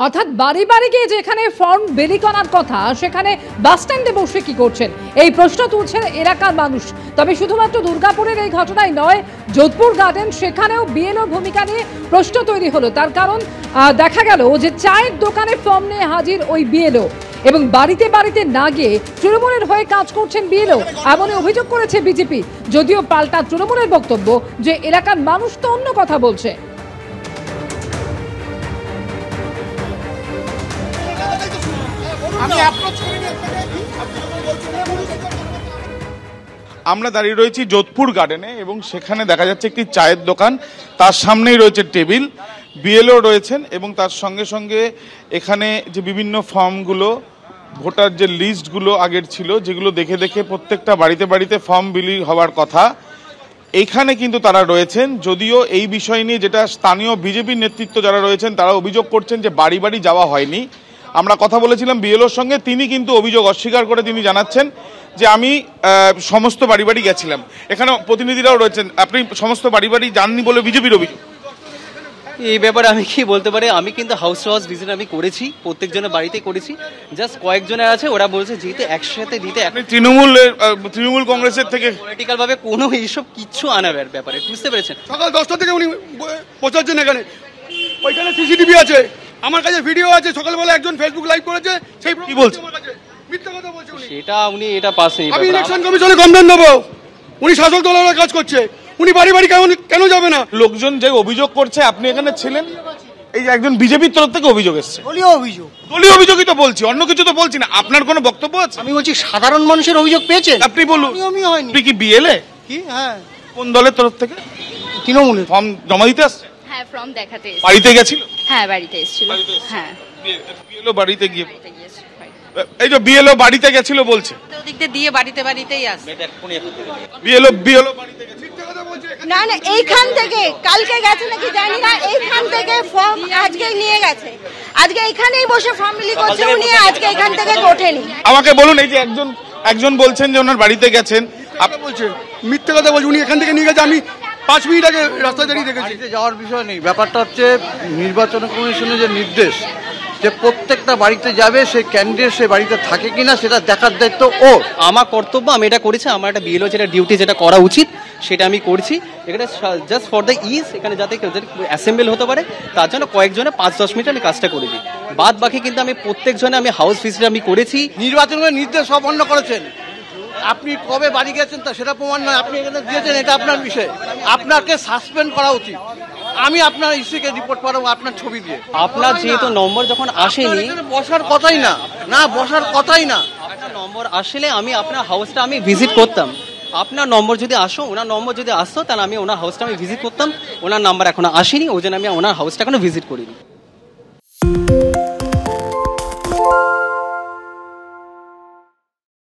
অর্থাৎ বাড়ি বাড়ি গিয়ে যেখানে ফর্ম বিলি করার কথা সেখানে বাস স্ট্যান্ডে বসে কি করছেন এই প্রশ্ন তুলছেন এলাকার মানুষ। তবে শুধুমাত্র দুর্গাপুরের এই ঘটনাই নয়, যোধপুর গার্ডেন সেখানেও বিএলওর ভূমিকা নিয়ে প্রশ্ন তৈরি হলো। তার কারণ দেখা গেল যে চায়ের দোকানে ফর্ম নিয়ে হাজির ওই বিএলও এবং বাড়িতে বাড়িতে না গিয়ে তৃণমূলের হয়ে কাজ করছেন বিএলও, এমনই অভিযোগ করেছে বিজেপি। যদিও পাল্টা তৃণমূলের বক্তব্য যে এলাকার মানুষ তো অন্য কথা বলছে। আমরা দাঁড়িয়ে রয়েছি যোধপুর গার্ডেনে এবং সেখানে দেখা যাচ্ছে একটি চায়ের দোকান, তার সামনেই রয়েছে টেবিল, বিএলও রয়েছেন এবং তার সঙ্গে সঙ্গে এখানে যে বিভিন্ন ফর্মগুলো, ভোটার যে লিস্টগুলো আগের ছিল যেগুলো দেখে দেখে প্রত্যেকটা বাড়িতে বাড়িতে ফর্ম বিলি হওয়ার কথা, এইখানে কিন্তু তারা রয়েছেন। যদিও এই বিষয় নিয়ে যেটা স্থানীয় বিজেপির নেতৃত্ব যারা রয়েছেন তারা অভিযোগ করছেন যে বাড়ি বাড়ি যাওয়া হয়নি। আমরা কথা বলেছিলাম বিএলওর সঙ্গে, তিনি কিন্তু অভিযোগ অস্বীকার করে তিনি জানাচ্ছেন যে আমি সমস্ত বাড়ি বাড়ি গেছিলাম। এখানে প্রতিনিধিরাও রয়েছেন, আপনি সমস্ত বাড়ি বাড়ি যাননি বলে বিজেপির অভিযোগ। এই ব্যাপারে আমি কি বলতে পারি, আমি কিন্তু হাউস টু হাউস ভিজিট আমি করেছি, প্রত্যেকজনের বাড়িতে করেছি। জাস্ট কয়েকজনের আছে, ওরা বলছে যেহেতু একসাথে দিতে, তৃণমূল কংগ্রেসের থেকে পলিটিক্যাল ভাবে কোনো এইসব কিচ্ছু আনাবার ব্যাপারে, বুঝতে পেরেছেন? সকাল 10টা থেকে উনি পৌঁছাচ্ছেন এখানে, ওইখানে সিসিটিভি আছে, আমার কাছে ভিডিও আছে। সকালবেলা একজন ফেসবুক লাইভ করেছে, সেই কি বলছে? মিথ্যা কথা বলছে উনি। সেটা উনি এটা পাসনি। আমি ইলেকশন কমিশনে কমপ্লেন দেবো, উনি শাসক দলের কাজ করছে, উনি বাড়ি বাড়ি কেন যাবে না? লোকজন যে অভিযোগ করছে, আপনি এখানে ছিলেন, এই যে একজন বিজেপির তরফ থেকে অভিযোগ এসছে, দলীয় অভিযোগ। দলীয় অভিযোগই তো বলছি, অন্য কিছু তো বলছি না। আপনার কোনো বক্তব্য আছে? আমি বলছি সাধারণ মানুষের অভিযোগ পেয়েছেন, আপনি বলুন। নিয়মই হয়নি। আপনি কি বিএলএ? কি? হ্যাঁ। কোন দলের তরফ থেকে? তৃণমূলের। ফর্ম জমা দিতে আসছে? হ্যাঁ, ফর্ম দেখাতে এসেছিল। বাড়িতে গেছিল? হ্যাঁ, বাড়িতে এসেছিল। হ্যাঁ, বিএলও বাড়িতে গিয়ে, বাড়িতে গিয়েছে। এই যে বিএলও বাড়িতে গেছিল বলছে, ওদিক দিয়ে বাড়িতেই আসে। বিএলও বাড়িতে গেছে। না না, এইখান থেকে কালকে গেছে নাকি জানি না, এইখান থেকে ফর্ম আজকে নিয়ে গেছে, আজকে এইখানেই বসে ফর্ম বিলি করছে উনি, আজকে এখান থেকে ওঠেনি। আমাকে বলুন, এই যে একজন বলছেন যে ওনার বাড়িতে গেছেন, আপনি বলছেন মিথ্যে কথা বলছে, উনি এখান থেকে নিয়ে গেছে। আমি 5 মিনিট আগে রাস্তায় দাঁড়িয়ে দেখেছি। যাওয়ার বিষয় নেই, ব্যাপারটা হচ্ছে নির্বাচন কমিশনের যে নির্দেশ যে প্রত্যেকটা বাড়িতে যাবে, সেই ক্যান্ডিডেট সে বাড়িতে থাকে কিনা সেটা দেখার দায়িত্ব ওর। আমার কর্তব্য, আমি এটা করেছি, আমার একটা বিএলও যেটা ডিউটি যেটা করা উচিত সেটা আমি করছি। এখানে জাস্ট ফর দ্য ইজ, এখানে যাতে অ্যাসেম্বল হতে পারে তার জন্য কয়েকজনে 5-10 মিনিট আমি কাজটা করে দিই। বাদ বাকি কিন্তু আমি প্রত্যেকজনে আমি হাউস ভিজিট আমি করেছি। নির্বাচনের নির্দেশ অমান্য করেছেন, আপনি কবে বাড়ি গেছেন তা সেটা প্রমাণ নয়, আপনি এখানে দিয়েছেন, এটা আপনার বিষয়, আপনাকে সাসপেন্ড করা উচিত। আমি আপনার ইসিকে রিপোর্ট পাঠাবো আপনার ছবি দিয়ে। আপনার যেহেতু নম্বর যখন আসেনি, বসার কথাই না, না বসার কথাই না। আপনার নম্বর আসলে আমি আপনার হাউসটা আমি ভিজিট করতাম। আপনার নম্বর যদি আসো, ওনার নম্বর যদি আসতো তাহলে আমি ওনার হাউসটা আমি ভিজিট করতাম। ওনার নাম্বার এখনো আসেনি, ওই জন্য আমি ওনার হাউসটা এখনো ভিজিট করিনি।